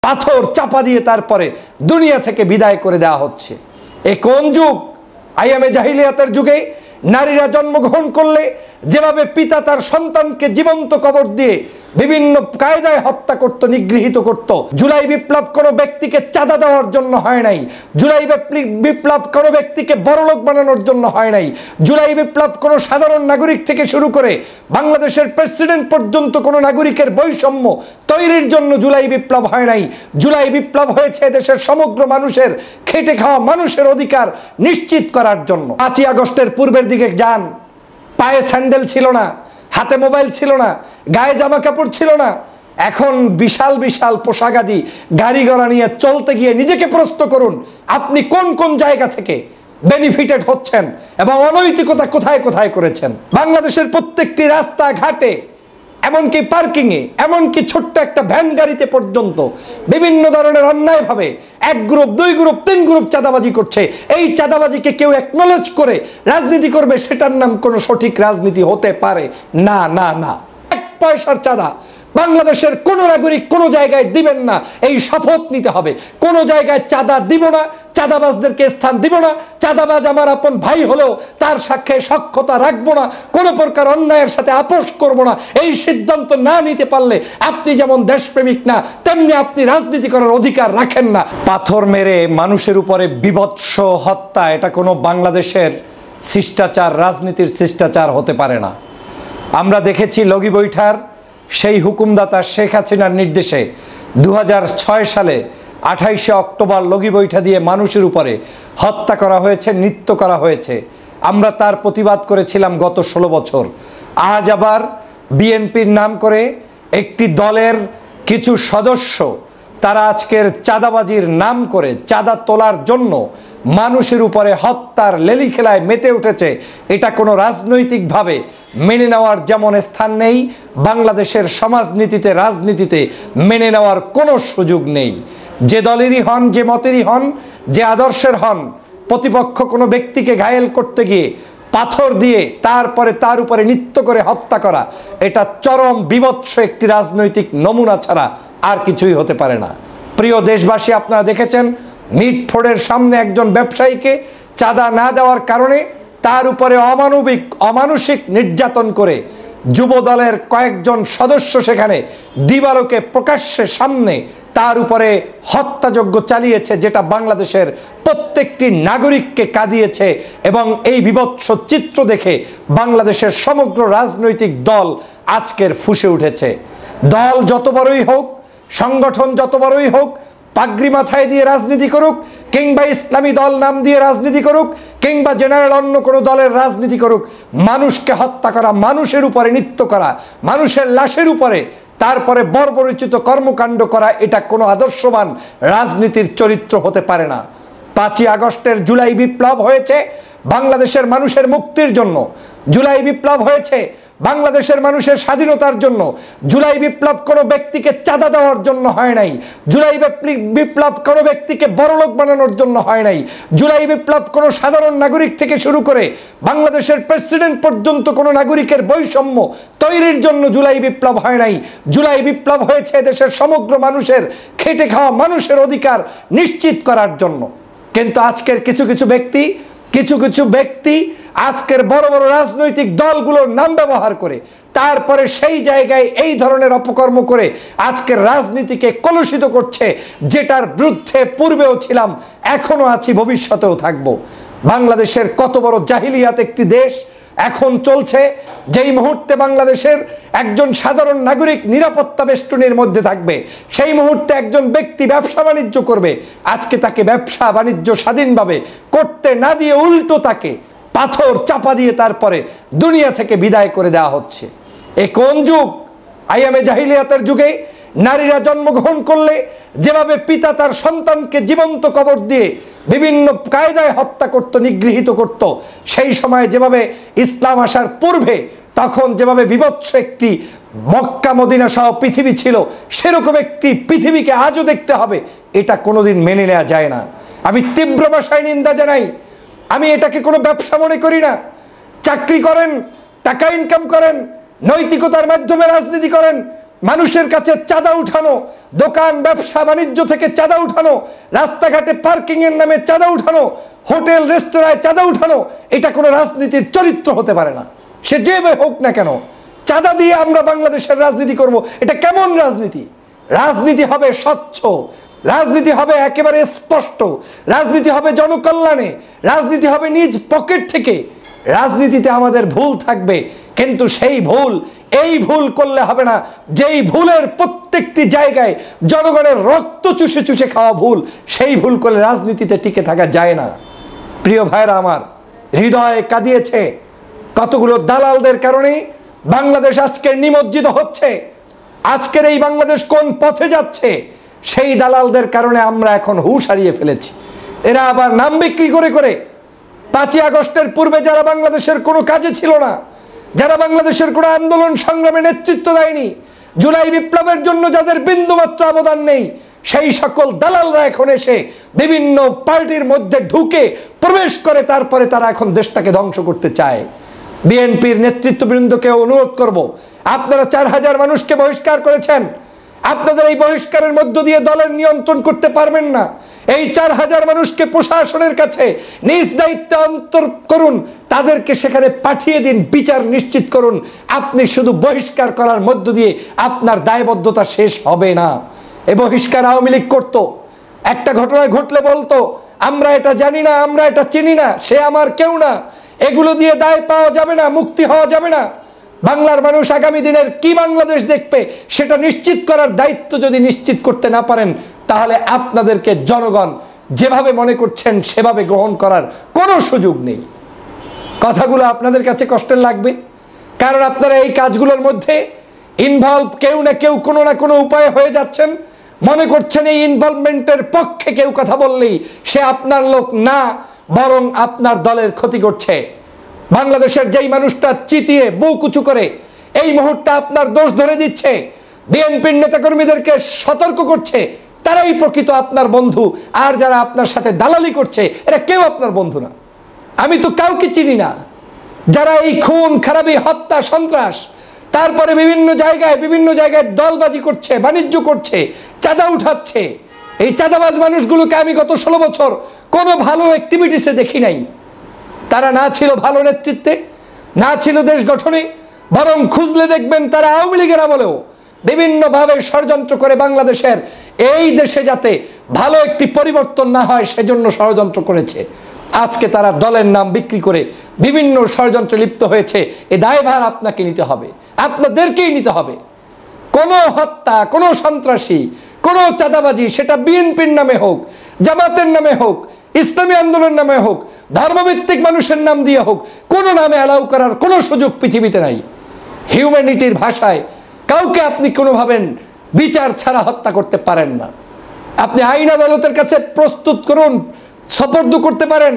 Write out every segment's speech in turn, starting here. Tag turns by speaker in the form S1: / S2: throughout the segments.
S1: পাথর চাপা দিয়ে তারপরে দুনিয়া থেকে বিদায় করে দেওয়া হচ্ছে। এ কোন যুগ? আইয়ামে জাহিলিয়াতের যুগে নারীরা জন্মগ্রহণ করলে যেভাবে পিতা তার সন্তানকে জীবন্ত কবর দিয়ে বিভিন্ন কায়দায় হত্যা করত, নিগৃহীত করত। জুলাই বিপ্লব কোনো ব্যক্তিকে চাঁদা দেওয়ার জন্য হয় নাই। জুলাই বিপ্লব কোনো ব্যক্তিকে বড়লোক বানানোর জন্য হয় নাই। জুলাই বিপ্লব কোনো সাধারণ নাগরিক থেকে শুরু করে বাংলাদেশের প্রেসিডেন্ট পর্যন্ত কোনো নাগরিকের বৈষম্য তৈরির জন্য জুলাই বিপ্লব হয় নাই। জুলাই বিপ্লব হয়েছে দেশের সমগ্র মানুষের খেটে খাওয়া মানুষের অধিকার নিশ্চিত করার জন্য। 5ই আগস্টের পূর্বের দিকে যান, পায়ে স্যান্ডেল ছিল না, হাতে মোবাইল ছিল না, গায়ে জামা কাপড় ছিল না। এখন বিশাল বিশাল পোশাকাদি গাড়ি ঘোড়া নিয়ে চলতে গিয়ে নিজেকে প্রশ্ন করুন, আপনি কোন কোন জায়গা থেকে বেনিফিটেড হচ্ছেন এবং অনৈতিকতা কোথায় কোথায় করেছেন। বাংলাদেশের প্রত্যেকটি রাস্তা ঘাটে, এমনকি পার্কিংয়ে, এমনকি ছোট্ট একটা ভ্যান গাড়িতে পর্যন্ত বিভিন্ন ধরনের অন্যায়ভাবে 1 গ্রুপ 2 গ্রুপ 3 গ্রুপ চাঁদাবাজি করছে। এই চাঁদাবাজিকে কেউ অ্যাকনলেজ করে রাজনীতি করবে, সেটার নাম কোনো সঠিক রাজনীতি হতে পারে না। না না, 1 পয়সার চাঁদা বাংলাদেশের কোনো নাগরিক কোনো জায়গায় দিবেন না, এই শপথ নিতে হবে। কোনো জায়গায় চাঁদা দিব না, চাঁদাবাজদেরকে স্থান দিব না। চাঁদাবাজ আমার আপন ভাই হলেও তার সাথে সখ্যতা রাখবো না, কোনো প্রকার অন্যায়ের সাথে আপোষ করব না। এই সিদ্ধান্ত না নিতে পারলে আপনি যেমন দেশপ্রেমিক না, তেমনি আপনি রাজনীতি করার অধিকার রাখেন না। পাথর মেরে মানুষের উপরে বিভৎস হত্যা, এটা কোনো বাংলাদেশের শিষ্টাচার, রাজনীতির শিষ্টাচার হতে পারে না। আমরা দেখেছি লগি বৈঠার সেই হুকুমদাতা শেখ হাসিনার নির্দেশে 2006 সালে 28শে অক্টোবর লগি বৈঠা দিয়ে মানুষের উপরে হত্যা করা হয়েছে, নৃত্য করা হয়েছে। আমরা তার প্রতিবাদ করেছিলাম গত 16 বছর। আজ আবার বিএনপির নাম করে একটি দলের কিছু সদস্য তারা আজকের চাঁদাবাজির নাম করে চাঁদা তোলার জন্য মানুষের উপরে হত্যার লেলি খেলায় মেতে উঠেছে। এটা কোনো রাজনৈতিকভাবে মেনে নেওয়ার যেমন স্থান নেই, বাংলাদেশের সমাজনীতিতে, রাজনীতিতে মেনে নেওয়ার কোনো সুযোগ নেই। যে দলেরই হন, যে মতেরই হন, যে আদর্শের হন, প্রতিপক্ষ কোনো ব্যক্তিকে ঘায়েল করতে গিয়ে পাথর দিয়ে তারপরে তার উপরে নৃত্য করে হত্যা করা, এটা চরম বিভৎস একটি রাজনৈতিক নমুনা ছাড়া আর কিছুই হতে পারে না। প্রিয় দেশবাসী, আপনারা দেখেছেন মিটফোর্ডের সামনে একজন ব্যবসায়ীকে চাঁদা না দেওয়ার কারণে তার উপরে অমানুষিক নির্যাতন করে যুব দলের কয়েকজন সদস্য সেখানে দিবালোকে প্রকাশ্যে সামনে তার উপরে হত্যাযজ্ঞ চালিয়েছে, যেটা বাংলাদেশের প্রত্যেকটি নাগরিককে কাঁদিয়েছে। এবং এই বিভৎস চিত্র দেখে বাংলাদেশের সমগ্র রাজনৈতিক দল আজকের ফুঁসে উঠেছে। দল যত বড়ই হোক, সংগঠন যত বড়ই হোক, পাগড়ি মাথায় দিয়ে রাজনীতি করুক, কিংবা ইসলামী দল নাম দিয়ে রাজনীতি করুক, কিংবা জেনারেল অন্য কোনো দলের রাজনীতি করুক, মানুষকে হত্যা করা, মানুষের উপরে নৃত্য করা, মানুষের লাশের উপরে তারপরে বর্বরোচিত কর্মকাণ্ড করা, এটা কোনো আদর্শবান রাজনীতির চরিত্র হতে পারে না। 5ই আগস্টের জুলাই বিপ্লব হয়েছে বাংলাদেশের মানুষের মুক্তির জন্য। জুলাই বিপ্লব হয়েছে বাংলাদেশের মানুষের স্বাধীনতার জন্য। জুলাই বিপ্লব কোনো ব্যক্তিকে চাঁদা দেওয়ার জন্য হয় নাই। জুলাই বিপ্লব কোনো ব্যক্তিকে বড়লোক বানানোর জন্য হয় নাই। জুলাই বিপ্লব কোনো সাধারণ নাগরিক থেকে শুরু করে বাংলাদেশের প্রেসিডেন্ট পর্যন্ত কোনো নাগরিকের বৈষম্য তৈরির জন্য জুলাই বিপ্লব হয় নাই। জুলাই বিপ্লব হয়েছে দেশের সমগ্র মানুষের খেটে খাওয়া মানুষের অধিকার নিশ্চিত করার জন্য। কিন্তু আজকের কিছু কিছু ব্যক্তি আজকের বড় বড় রাজনৈতিক দলগুলোর নাম ব্যবহার করে তারপরে সেই জায়গায় এই ধরনের অপকর্ম করে আজকের রাজনীতিকে কলুষিত করছে, যেটার বিরুদ্ধে পূর্বেও ছিলাম, এখনো আছি, ভবিষ্যতেও থাকবো। বাংলাদেশের কত বড় জাহিলিয়াত একটি দেশ এখন চলছে, যেই মুহূর্তে বাংলাদেশের একজন সাধারণ নাগরিক নিরাপত্তা বেষ্টনীর মধ্যে থাকবে, সেই মুহূর্তে একজন ব্যক্তি ব্যবসা বাণিজ্য করবে, আজকে তাকে ব্যবসা বাণিজ্য স্বাধীনভাবে করতে না দিয়ে উল্টো তাকে পাথর চাপা দিয়ে তারপরে দুনিয়া থেকে বিদায় করে দেওয়া হচ্ছে। এ কোন যুগ? আইয়ামে জাহিলিয়াতের যুগে নারীরা জন্মগ্রহণ করলে যেভাবে পিতা তার সন্তানকে জীবন্ত কবর দিয়ে বিভিন্ন কায়দায় হত্যা করত, নিগৃহীত করত, সেই সময় যেভাবে ইসলাম আসার পূর্বে তখন যেভাবে বিভৎস একটি মক্কা মদিনা সহ পৃথিবী ছিল, সেরকম একটি পৃথিবীকে আজও দেখতে হবে, এটা কোনোদিন মেনে নেওয়া যায় না। আমি তীব্র ভাষায় নিন্দা জানাই। আমি এটাকে কোনো ব্যবসা মনে করি না। চাকরি করেন, টাকা ইনকাম করেন, নৈতিকতার মাধ্যমে রাজনীতি করেন, মানুষের কাছে চাঁদা উঠানো, দোকান ব্যবসা বাণিজ্য থেকে চাঁদা উঠানো, রাস্তাঘাটে পার্কিং এর নামে চাঁদা উঠানো, হোটেল রেস্তোরাঁয় চাঁদা উঠানো, এটা কোনো রাজনীতির চরিত্র হতে পারে না। সে যেভাবে হোক না কেন, চাঁদা দিয়ে আমরা বাংলাদেশের রাজনীতি করব, এটা কেমন রাজনীতি? রাজনীতি হবে স্বচ্ছ, রাজনীতি হবে একেবারে স্পষ্ট, রাজনীতি হবে জনকল্যাণে, রাজনীতি হবে নিজ পকেট থেকে। রাজনীতিতে আমাদের ভুল থাকবে, কিন্তু সেই ভুল এই ভুল করলে হবে না যেই ভুলের প্রত্যেকটি জায়গায় জনগণের রক্ত চুষে চুষে খাওয়া ভুল, সেই ভুল করলে রাজনীতিতে টিকে থাকা যায় না। প্রিয় ভাইরা আমার, হৃদয় কাঁদিয়েছে কতগুলো দালালদের কারণে বাংলাদেশ আজকে নিমজ্জিত হচ্ছে। আজকের এই বাংলাদেশ কোন পথে যাচ্ছে, সেই দালালদের কারণে আমরা এখন হুঁশ হারিয়ে ফেলেছি। এরা আবার নাম বিক্রি করে করে 5ই আগস্টের পূর্বে যারা বাংলাদেশের কোনো কাজে ছিল না, যারা বাংলাদেশের কোনো আন্দোলন সংগ্রামে নেতৃত্ব দেয়নি, জুলাই বিপ্লবের জন্য যাদের বিন্দুমাত্র অবদান নেই, সেই সকল দালালরা এখন এসে বিভিন্ন পার্টির মধ্যে ঢুকে প্রবেশ করে, তারপরে তারা এখন দেশটাকে ধ্বংস করতে চায়। বিএনপির নেতৃত্ববৃন্দকে অনুরোধ করব, আপনারা 4000 মানুষকে বহিষ্কার করেছেন, আপনাদের এই বহিষ্কারের মধ্য দিয়ে দলের নিয়ন্ত্রণ করতে পারবেন না। এই 4000 মানুষকে প্রশাসনের কাছে নিজ দায়িত্বে অন্তর করুন, তাদেরকে সেখানে পাঠিয়ে দিন, বিচার নিশ্চিত করুন। আপনি শুধু বহিষ্কার করার মধ্য দিয়ে আপনার দায়বদ্ধতা শেষ হবে না। এই বহিষ্কার আওয়ামী লীগ করতো, একটা ঘটনা ঘটলে বলতো আমরা এটা জানি না, আমরা এটা চিনি না, সে আমার কেউ না। এগুলো দিয়ে দায় পাওয়া যাবে না, মুক্তি হওয়া যাবে না। বাংলার মানুষ আগামী দিনের কি বাংলাদেশ দেখবে সেটা নিশ্চিত করার দায়িত্ব যদি নিশ্চিত করতে না পারেন, তাহলে আপনাদেরকে জনগণ যেভাবে মনে করছেন সেভাবে গ্রহণ করার কোনো সুযোগ নেই। কথাগুলো আপনাদের কাছে কষ্টের লাগবে, কারণ আপনারা এই কাজগুলোর মধ্যে ইনভলভ কেউ না কেউ কোনো না কোনো উপায়ে হয়ে যাচ্ছেন। মনে করছেন এই ইনভলভমেন্টের পক্ষে কেউ কথা বললেই সে আপনার লোক না, বরং আপনার দলের ক্ষতি করছে। বাংলাদেশের যেই মানুষটা চিতিয়ে বুক উঁচু করে এই মুহূর্তে আপনার দোষ ধরে দিচ্ছে, বিএনপির নেতাকর্মীদেরকে সতর্ক করছে, তারাই প্রকৃত আপনার বন্ধু। আর যারা আপনার সাথে দালালি করছে এরা কেউ আপনার বন্ধু না। আমি তো কাউকে চিনি না যারা এই খুন খারাপি হত্যা সন্ত্রাস, তারপরে বিভিন্ন জায়গায় দলবাজি করছে, বাণিজ্য করছে, চাঁদা উঠাচ্ছে। এই চাঁদাবাজ মানুষগুলোকে আমি গত 16 বছর কোনো ভালো অ্যাক্টিভিটিসে দেখি নাই। তারা না ছিল ভালো নেতৃত্বে, না ছিল দেশ গঠনে, বরং খুঁজলে দেখবেন তারা আওয়ামী লীগের আমলেও বিভিন্নভাবে ষড়যন্ত্র করে বাংলাদেশের এই দেশে যাতে ভালো একটি পরিবর্তন না হয় সেজন্য ষড়যন্ত্র করেছে। আজকে তারা দলের নাম বিক্রি করে বিভিন্ন ষড়যন্ত্রে লিপ্ত হয়েছে। এই দায়ভার আপনাকে নিতে হবে, আপনাদেরকেই নিতে হবে। কোনো হত্যা, কোনো সন্ত্রাসী, কোনো চাঁদাবাজি, সেটা বিএনপির নামে হোক, জামাতের নামে হোক, ইসলামী আন্দোলনের নামে হোক, ধর্মভিত্তিক মানুষের নাম দিয়ে হোক, কোনো নামে অ্যালাউ করার কোনো সুযোগ পৃথিবীতে নাই। হিউম্যানিটির ভাষায় কাউকে আপনি কোনোভাবে বিচার ছাড়া হত্যা করতে পারেন না। আপনি আইন আদালতের কাছে প্রস্তুত করুন, সোপর্দ করতে পারেন।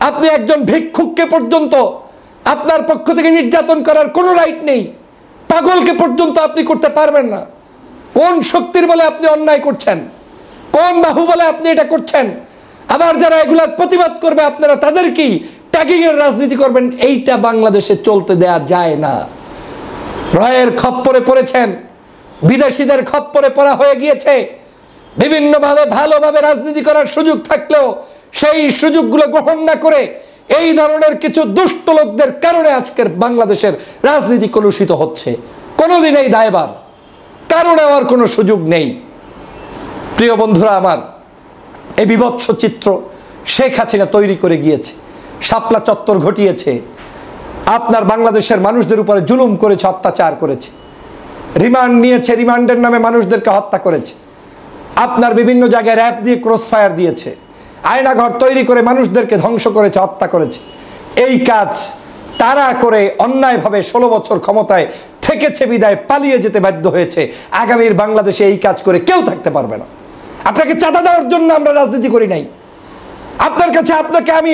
S1: আপনি একজন ভিক্ষুককে পর্যন্ত আপনার পক্ষ থেকে নির্যাতন করার কোনো রাইট নেই। পাগলকে পর্যন্ত আপনি করতে পারবেন না। কোন শক্তির বলে আপনি অন্যায় করছেন, কোন বাহুবলে আপনি এটা করছেন? আবার যারা এগুলার প্রতিবাদ করবে আপনারা তাদেরকেই ট্যাগিং এর রাজনীতি করবেন। এইটা বাংলাদেশে চলতে দেয়া যায় না। রয়ের খপ্পরে পড়েছেন, বিদেশিদের খপ্পরে পড়া হয়ে গিয়েছে। বিভিন্নভাবে ভালোভাবে রাজনীতি করার সুযোগ থাকলেও সেই সুযোগগুলো গ্রহণ না করে এই ধরনের কিছু দুষ্ট লোকদের কারণে আজকের বাংলাদেশের রাজনীতি কলুষিত হচ্ছে। কোনোদিন এই দায়ভার কারো নেওয়ার কোনো সুযোগ নেই। প্রিয় বন্ধুরা আমার, এই বিভৎস চিত্র শেখ হাসিনা তৈরি করে গিয়েছে, শাপলা চত্বর ঘটিয়েছে, আপনার বাংলাদেশের মানুষদের উপরে জুলুম করেছে, অত্যাচার করেছে, রিমান্ড নিয়েছে, রিমান্ডের নামে মানুষদেরকে হত্যা করেছে, আপনার বিভিন্ন জায়গায় র্যাব দিয়ে ক্রসফায়ার দিয়েছে, আয়নাঘর তৈরি করে মানুষদেরকে ধ্বংস করেছে, হত্যা করেছে। এই কাজ তারা করে অন্যায়ভাবে 16 বছর ক্ষমতায় থেকেছে বিদায় পালিয়ে যেতে বাধ্য হয়েছে। আগামীর বাংলাদেশে এই কাজ করে কেউ থাকতে পারবে না। আপনাকে চাঁদা দেওয়ার জন্য আমরা রাজনীতি করি নাই। আপনার কাছে আপনাকে আমি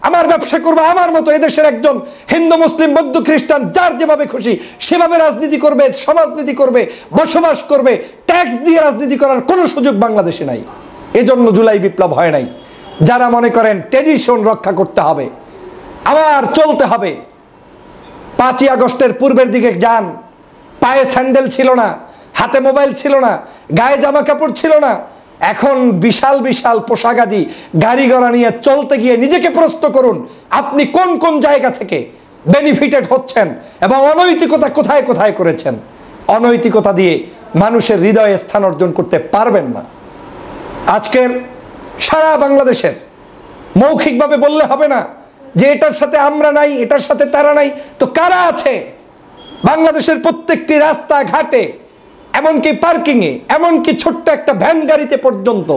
S1: আমার ব্যবসা করবো, আমার মতো এদেশের একজন হিন্দু মুসলিম বৌদ্ধ খ্রিস্টান যার যেভাবে খুশি সেভাবে রাজনীতি করবে, সমাজনীতি করবে, বসবাস করবে। ট্যাক্স দিয়ে রাজনীতি করার কোনো সুযোগ বাংলাদেশে নাই। এজন্য জুলাই বিপ্লব হয় নাই। যারা মনে করেন ট্র্যাডিশন রক্ষা করতে হবে, আবার চলতে হবে, 5ই আগস্টের পূর্বের দিকে যান। পায়ে স্যান্ডেল ছিল না, হাতে মোবাইল ছিল না, গায়ে জামা কাপড় ছিল না। এখন বিশাল বিশাল পোশাকাদি গাড়ি ঘোড়া নিয়ে চলতে গিয়ে নিজেকে প্রশ্ন করুন, আপনি কোন কোন জায়গা থেকে বেনিফিটেড হচ্ছেন এবং অনৈতিকতা কোথায় কোথায় করেছেন। অনৈতিকতা দিয়ে মানুষের হৃদয়ে স্থান অর্জন করতে পারবেন না। আজকের সারা বাংলাদেশের মৌখিকভাবে বললে হবে না যে এটার সাথে আমরা নাই, এটার সাথে তারা নাই, তো কারা আছে? বাংলাদেশের প্রত্যেকটি রাস্তা ঘাটে, এমনকি পার্কিংয়ে, এমনকি ছোট্ট একটা ভ্যান গাড়িতে পর্যন্ত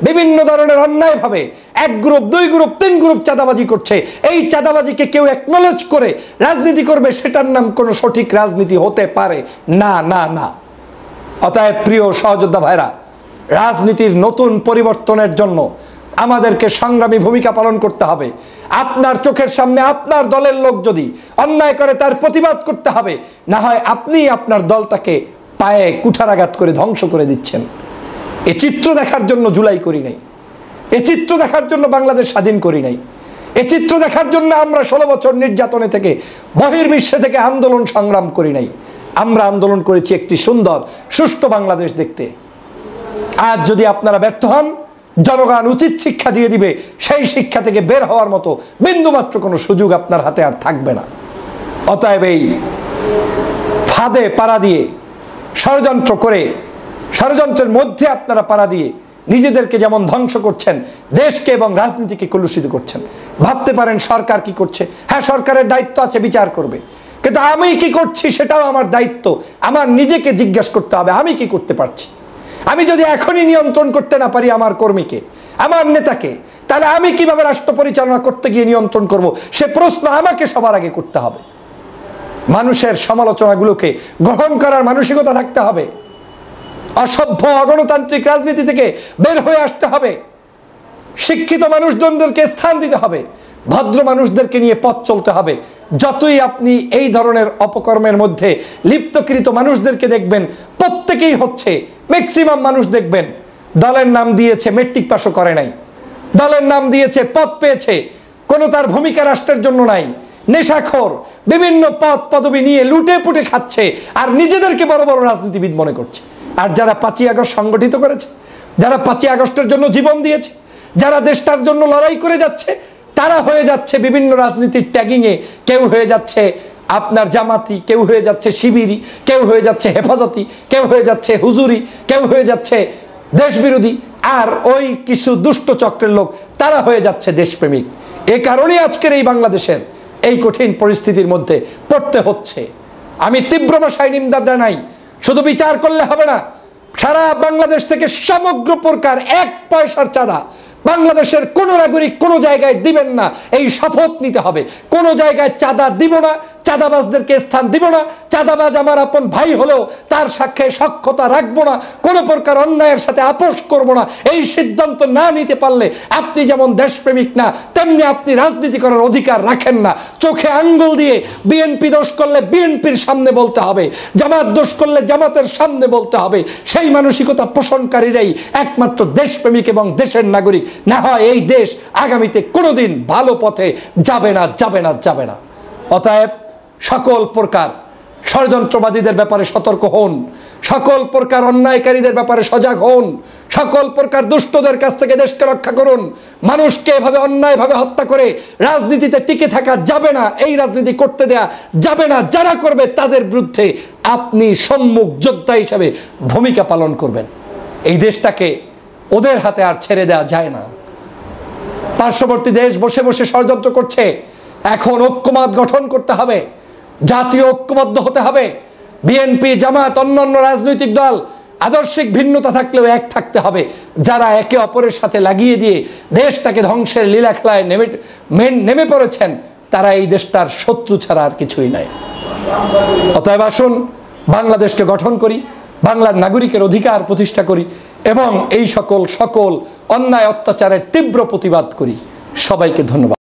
S1: বিভিন্ন ধরনের অন্যায়ভাবে 1 গ্রুপ 2 গ্রুপ 3 গ্রুপ চাঁদাবাজি করছে। এই চাঁদাবাজিকে কেউ অ্যাকনলেজ করে রাজনীতি করবে, সেটার নাম কোনো সঠিক রাজনীতি হতে পারে না না না। অতএব প্রিয় সহযোদ্ধা ভাইরা, রাজনীতির নতুন পরিবর্তনের জন্য আমাদেরকে সংগ্রামী ভূমিকা পালন করতে হবে। আপনার চোখের সামনে আপনার দলের লোক যদি অন্যায় করে তার প্রতিবাদ করতে হবে, না হয় আপনি আপনার দলটাকে পায়ে কুঠারাঘাত করে ধ্বংস করে দিচ্ছেন। এ চিত্র দেখার জন্য জুলাই করি নাই, এ চিত্র দেখার জন্য বাংলাদেশ স্বাধীন করি নাই, এ চিত্র দেখার জন্য আমরা 16 বছর নির্যাতনে থেকে বহির্বিশ্বে থেকে আন্দোলন সংগ্রাম করি নাই। আমরা আন্দোলন করেছি একটি সুন্দর সুষ্ঠু বাংলাদেশ দেখতে। আজ যদি আপনারা ব্যর্থ হন, জনগণ উচিত শিক্ষা দিয়ে দিবে, সেই শিক্ষা থেকে বের হওয়ার মতো বিন্দুমাত্র কোনো সুযোগ আপনার হাতে আর থাকবে না। অতএব এই ফাঁদে পাড়া দিয়ে ষড়যন্ত্র করে, ষড়যন্ত্রের মধ্যে আপনারা পাড়া দিয়ে নিজেদেরকে যেমন ধ্বংস করছেন, দেশকে এবং রাজনীতিকে কলুষিত করছেন। ভাবতে পারেন সরকার কি করছে? হ্যাঁ, সরকারের দায়িত্ব আছে, বিচার করবে, কিন্তু আমি কি করছি সেটাও আমার দায়িত্ব। আমার নিজেকে জিজ্ঞাসা করতে হবে, আমি কি করতে পারছি। আমি যদি এখনই নিয়ন্ত্রণ করতে না পারি আমার কর্মীকে, আমার নেতাকে, তাহলে আমি কিভাবে রাষ্ট্র পরিচালনা করতে গিয়ে নিয়ন্ত্রণ করব, সে প্রশ্ন আমাকে সবার আগে করতে হবে। মানুষের সমালোচনাগুলোকে গ্রহণ করার মানসিকতা থাকতে হবে। অসভ্য অগণতান্ত্রিক রাজনীতি থেকে বের হয়ে আসতে হবে। শিক্ষিত মানুষজনদেরকে স্থান দিতে হবে, ভদ্র মানুষদেরকে নিয়ে পথ চলতে হবে। যতই আপনি এই ধরনের অপকর্মের মধ্যে লিপ্তকৃত মানুষদেরকে দেখবেন, প্রত্যেকেই হচ্ছে, ম্যাক্সিমাম মানুষ দেখবেন দলের নাম দিয়েছে, মেট্রিক পাসও করে নাই, দলের নাম দিয়েছে, পদ পেয়েছে, কোনো তার ভূমিকা রাষ্ট্রের জন্য নাই, নেশাখোর, বিভিন্ন পদ পদবি নিয়ে লুটে পুটে খাচ্ছে, আর নিজেদেরকে বড় বড় রাজনীতিবিদ মনে করছে। আর যারা 5ই আগস্ট সংগঠিত করেছে, যারা 5ই আগস্টের জন্য জীবন দিয়েছে, যারা দেশটার জন্য লড়াই করে যাচ্ছে, তারা হয়ে যাচ্ছে বিভিন্ন রাজনীতির ট্যাগিংয়ে। কেউ হয়ে যাচ্ছে আপনার জামাতি, কেউ হয়ে যাচ্ছে শিবিরি, কেউ হয়ে যাচ্ছে হেফাজতি, কেউ হয়ে যাচ্ছে হুজুরি, কেউ হয়ে যাচ্ছে দেশবিরোধী, আর ওই কিছু দুষ্ট চক্রের লোক তারা হয়ে যাচ্ছে দেশপ্রেমিক। এ কারণে আজকের এই বাংলাদেশের এই কঠিন পরিস্থিতির মধ্যে পড়তে হচ্ছে। আমি তীব্র ভাষায় নিন্দা জানাই। শুধু বিচার করলে হবে না, সারা বাংলাদেশ থেকে সমগ্র প্রকার 1 পয়সার চাঁদা বাংলাদেশের কোন নাগরিক কোনো জায়গায় দিবেন না, এই শপথ নিতে হবে। কোনো জায়গায় চাঁদা দিব না, চাঁদাবাজদেরকে স্থান দিব না, চাঁদাবাজ আমার আপন ভাই হলেও তার সাথে সখ্যতা রাখবো না, কোনো প্রকার অন্যায়ের সাথে আপোষ করব না। এই সিদ্ধান্ত না নিতে পারলে আপনি যেমন দেশপ্রেমিক না, তেমনি আপনি রাজনীতি করার অধিকার রাখেন না। চোখে আঙ্গুল দিয়ে বিএনপি দোষ করলে বিএনপির সামনে বলতে হবে, জামাত দোষ করলে জামাতের সামনে বলতে হবে। সেই মানসিকতা পোষণকারীরাই একমাত্র দেশপ্রেমিক এবং দেশের নাগরিক। না হয় এই দেশ আগামীতে কোনোদিন ভালো পথে যাবে না, যাবে না, যাবে না। অতএব সকল প্রকার ষড়যন্ত্রবাদীদের ব্যাপারে সতর্ক হন, সকল প্রকার অন্যায়কারীদের ব্যাপারে সজাগ হন, সকল প্রকার দুষ্টদের কাছ থেকে দেশকে রক্ষা করুন। মানুষকে এভাবে অন্যায়ভাবে হত্যা করে রাজনীতিতে টিকে থাকা যাবে না, এই রাজনীতি করতে দেয়া যাবে না। যারা করবে তাদের বিরুদ্ধে আপনি সম্মুখ যোদ্ধা হিসাবে ভূমিকা পালন করবেন। এই দেশটাকে ওদের হাতে আর ছেড়ে দেওয়া যায় না। পার্শ্ববর্তী দেশ বসে বসে ষড়যন্ত্র করছে। এখন ঐক্যমত গঠন করতে হবে, জাতীয় ঐক্যবদ্ধ হতে হবে। বিএনপি, জামাত, অন্যান্য রাজনৈতিক দল আদর্শিক ভিন্নতা থাকলেও এক থাকতে হবে। যারা একে অপরের সাথে লাগিয়ে দিয়ে দেশটাকে ধ্বংসের লীলা খেলায় নেমে পড়েছেন, তারা এই দেশটার শত্রু ছাড়া আর কিছুই নাই। অতএব আসুন বাংলাদেশকে গঠন করি, বাংলার নাগরিকের অধিকার প্রতিষ্ঠা করি এবং এই সকল অন্যায় অত্যাচারের তীব্র প্রতিবাদ করি। সবাইকে ধন্যবাদ।